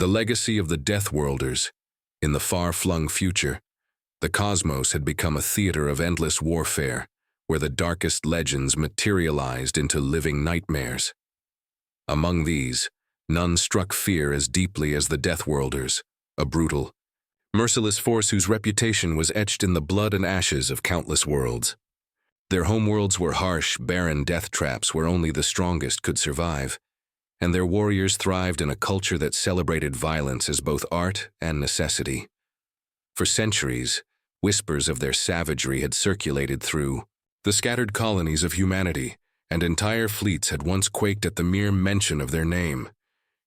The legacy of the Deathworlders. In the far-flung future, the cosmos had become a theater of endless warfare, where the darkest legends materialized into living nightmares. Among these, none struck fear as deeply as the Deathworlders, a brutal, merciless force whose reputation was etched in the blood and ashes of countless worlds. Their homeworlds were harsh, barren death traps where only the strongest could survive, and their warriors thrived in a culture that celebrated violence as both art and necessity. For centuries, whispers of their savagery had circulated through the scattered colonies of humanity, and entire fleets had once quaked at the mere mention of their name.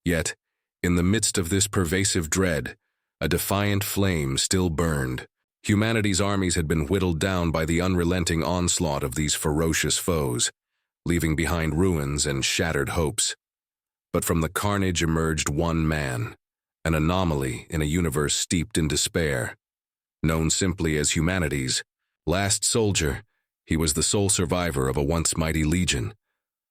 Yet, in the midst of this pervasive dread, a defiant flame still burned. Humanity's armies had been whittled down by the unrelenting onslaught of these ferocious foes, leaving behind ruins and shattered hopes. But from the carnage emerged one man, an anomaly in a universe steeped in despair. Known simply as humanity's last soldier, he was the sole survivor of a once mighty legion,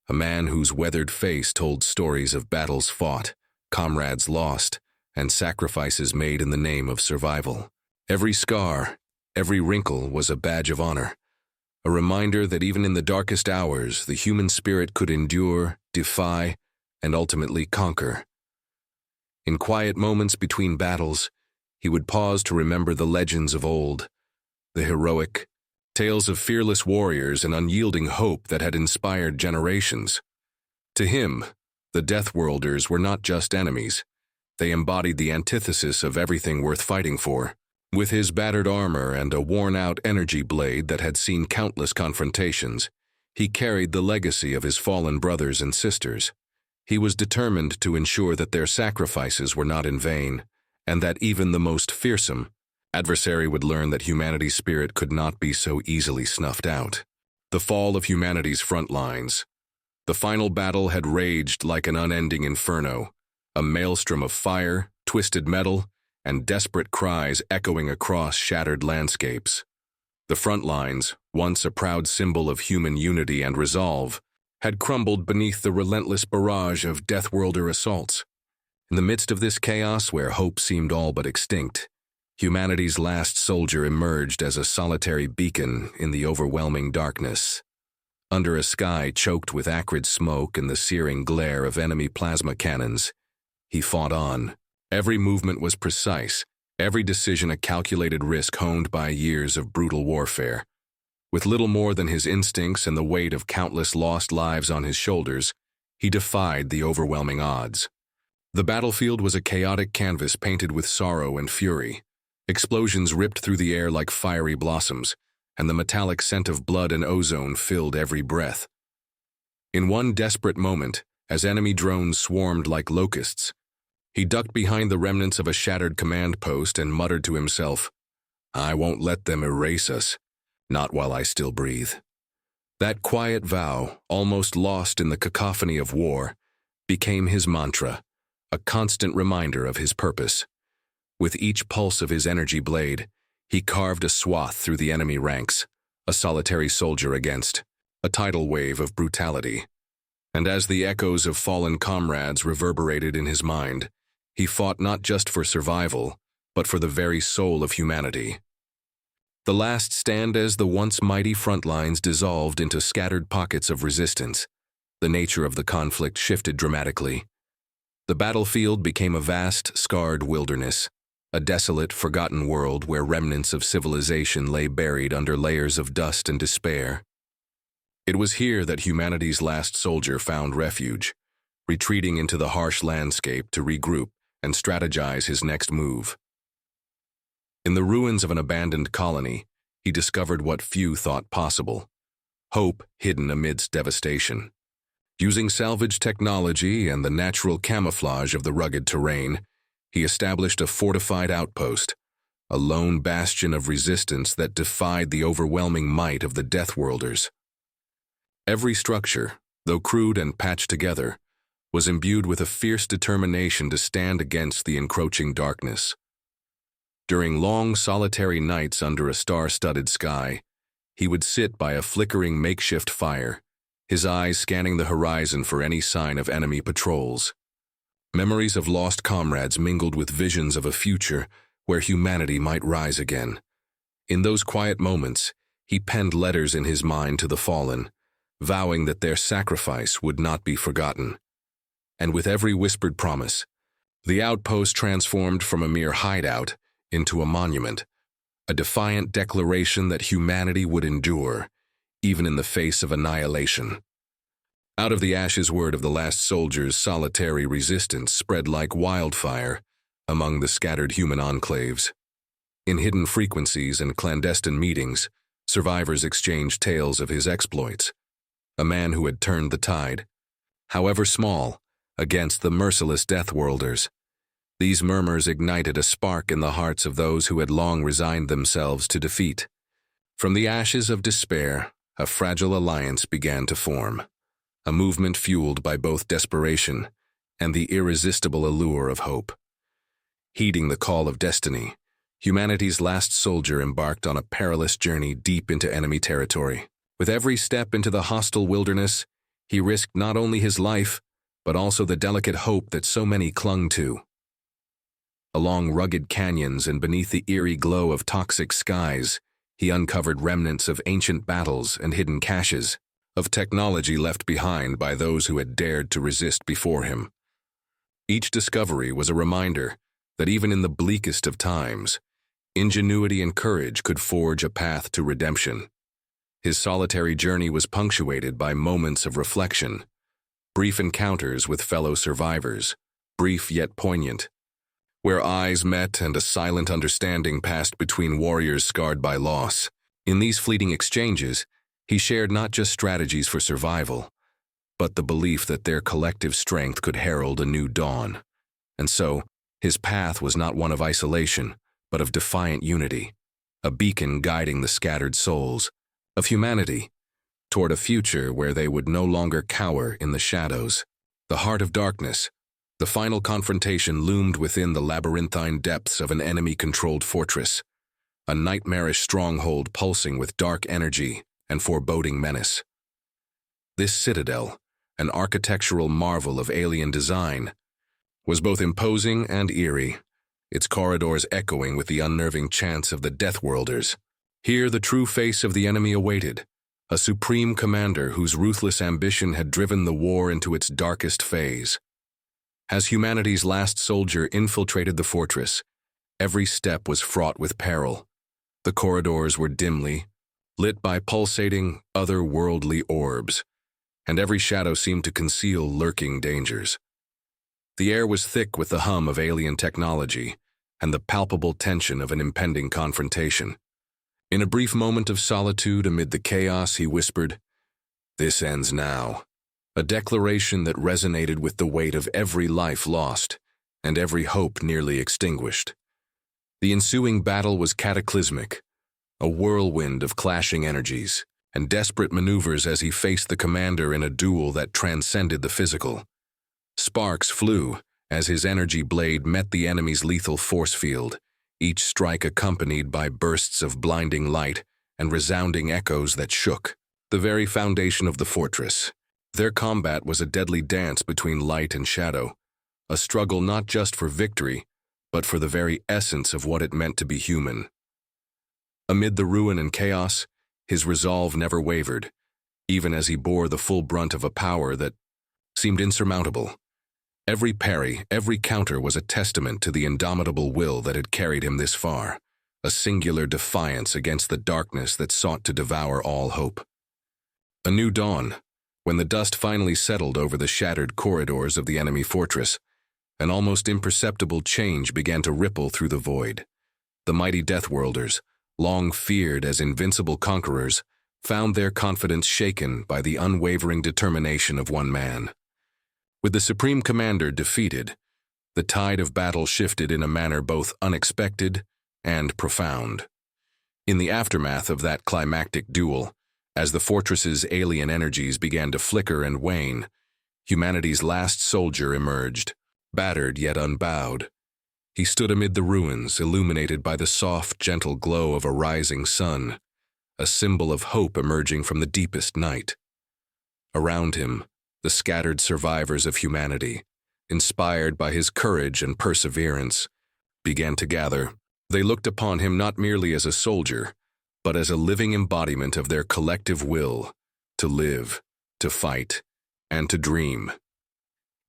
a man whose weathered face told stories of battles fought, comrades lost, and sacrifices made in the name of survival. Every scar, every wrinkle was a badge of honor, a reminder that even in the darkest hours, the human spirit could endure, defy, and ultimately conquer. In quiet moments between battles, he would pause to remember the legends of old, the heroic tales of fearless warriors and unyielding hope that had inspired generations. To him, the Deathworlders were not just enemies. They embodied the antithesis of everything worth fighting for. With his battered armor and a worn-out energy blade that had seen countless confrontations, he carried the legacy of his fallen brothers and sisters. He was determined to ensure that their sacrifices were not in vain, and that even the most fearsome adversary would learn that humanity's spirit could not be so easily snuffed out. The fall of humanity's front lines. The final battle had raged like an unending inferno, a maelstrom of fire, twisted metal, and desperate cries echoing across shattered landscapes. The front lines, once a proud symbol of human unity and resolve, had crumbled beneath the relentless barrage of Deathworlder assaults. In the midst of this chaos where hope seemed all but extinct, humanity's last soldier emerged as a solitary beacon in the overwhelming darkness. Under a sky choked with acrid smoke and the searing glare of enemy plasma cannons, he fought on. Every movement was precise, every decision a calculated risk honed by years of brutal warfare. With little more than his instincts and the weight of countless lost lives on his shoulders, he defied the overwhelming odds. The battlefield was a chaotic canvas painted with sorrow and fury. Explosions ripped through the air like fiery blossoms, and the metallic scent of blood and ozone filled every breath. In one desperate moment, as enemy drones swarmed like locusts, he ducked behind the remnants of a shattered command post and muttered to himself, "I won't let them erase us, not while I still breathe." That quiet vow, almost lost in the cacophony of war, became his mantra, a constant reminder of his purpose. With each pulse of his energy blade, he carved a swath through the enemy ranks, a solitary soldier against a tidal wave of brutality. And as the echoes of fallen comrades reverberated in his mind, he fought not just for survival, but for the very soul of humanity. The last stand as the once mighty front lines dissolved into scattered pockets of resistance. The nature of the conflict shifted dramatically. The battlefield became a vast, scarred wilderness, a desolate, forgotten world where remnants of civilization lay buried under layers of dust and despair. It was here that humanity's last soldier found refuge, retreating into the harsh landscape to regroup and strategize his next move. In the ruins of an abandoned colony, he discovered what few thought possible: hope hidden amidst devastation. Using salvage technology and the natural camouflage of the rugged terrain, he established a fortified outpost, a lone bastion of resistance that defied the overwhelming might of the Deathworlders. Every structure, though crude and patched together, was imbued with a fierce determination to stand against the encroaching darkness. During long, solitary nights under a star-studded sky, he would sit by a flickering makeshift fire, his eyes scanning the horizon for any sign of enemy patrols. Memories of lost comrades mingled with visions of a future where humanity might rise again. In those quiet moments, he penned letters in his mind to the fallen, vowing that their sacrifice would not be forgotten. And with every whispered promise, the outpost transformed from a mere hideout into a monument, a defiant declaration that humanity would endure, even in the face of annihilation. Out of the ashes, word of the last soldier's solitary resistance spread like wildfire among the scattered human enclaves. In hidden frequencies and clandestine meetings, survivors exchanged tales of his exploits, a man who had turned the tide, however small, against the merciless Deathworlders. These murmurs ignited a spark in the hearts of those who had long resigned themselves to defeat. From the ashes of despair, a fragile alliance began to form, a movement fueled by both desperation and the irresistible allure of hope. Heeding the call of destiny, humanity's last soldier embarked on a perilous journey deep into enemy territory. With every step into the hostile wilderness, he risked not only his life, but also the delicate hope that so many clung to. Along rugged canyons and beneath the eerie glow of toxic skies, he uncovered remnants of ancient battles and hidden caches, of technology left behind by those who had dared to resist before him. Each discovery was a reminder that even in the bleakest of times, ingenuity and courage could forge a path to redemption. His solitary journey was punctuated by moments of reflection, brief encounters with fellow survivors, brief yet poignant, where eyes met and a silent understanding passed between warriors scarred by loss. In these fleeting exchanges, he shared not just strategies for survival, but the belief that their collective strength could herald a new dawn. And so, his path was not one of isolation, but of defiant unity, a beacon guiding the scattered souls of humanity toward a future where they would no longer cower in the shadows. The heart of darkness, the final confrontation loomed within the labyrinthine depths of an enemy-controlled fortress, a nightmarish stronghold pulsing with dark energy and foreboding menace. This citadel, an architectural marvel of alien design, was both imposing and eerie, its corridors echoing with the unnerving chants of the Deathworlders. Here the true face of the enemy awaited, a supreme commander whose ruthless ambition had driven the war into its darkest phase. As humanity's last soldier infiltrated the fortress, every step was fraught with peril. The corridors were dimly lit by pulsating, otherworldly orbs, and every shadow seemed to conceal lurking dangers. The air was thick with the hum of alien technology and the palpable tension of an impending confrontation. In a brief moment of solitude amid the chaos, he whispered, "This ends now," a declaration that resonated with the weight of every life lost and every hope nearly extinguished. The ensuing battle was cataclysmic, a whirlwind of clashing energies and desperate maneuvers as he faced the commander in a duel that transcended the physical. Sparks flew as his energy blade met the enemy's lethal force field, each strike accompanied by bursts of blinding light and resounding echoes that shook the very foundation of the fortress. Their combat was a deadly dance between light and shadow, a struggle not just for victory, but for the very essence of what it meant to be human. Amid the ruin and chaos, his resolve never wavered, even as he bore the full brunt of a power that seemed insurmountable. Every parry, every counter was a testament to the indomitable will that had carried him this far, a singular defiance against the darkness that sought to devour all hope. A new dawn, when the dust finally settled over the shattered corridors of the enemy fortress, an almost imperceptible change began to ripple through the void. The mighty Deathworlders, long feared as invincible conquerors, found their confidence shaken by the unwavering determination of one man. With the Supreme Commander defeated, the tide of battle shifted in a manner both unexpected and profound. In the aftermath of that climactic duel, as the fortress's alien energies began to flicker and wane, humanity's last soldier emerged, battered yet unbowed. He stood amid the ruins, illuminated by the soft, gentle glow of a rising sun, a symbol of hope emerging from the deepest night. Around him, the scattered survivors of humanity, inspired by his courage and perseverance, began to gather. They looked upon him not merely as a soldier, but as a living embodiment of their collective will to live, to fight, and to dream.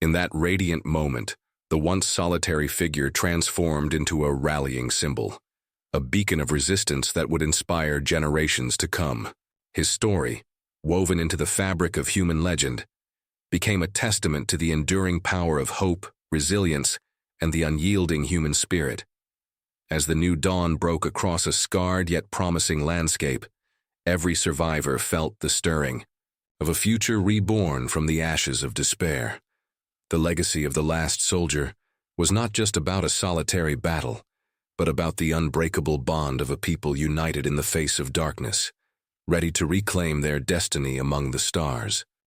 In that radiant moment, the once solitary figure transformed into a rallying symbol, a beacon of resistance that would inspire generations to come. His story, woven into the fabric of human legend, became a testament to the enduring power of hope, resilience, and the unyielding human spirit. As the new dawn broke across a scarred yet promising landscape, every survivor felt the stirring of a future reborn from the ashes of despair. The legacy of the last soldier was not just about a solitary battle, but about the unbreakable bond of a people united in the face of darkness, ready to reclaim their destiny among the stars.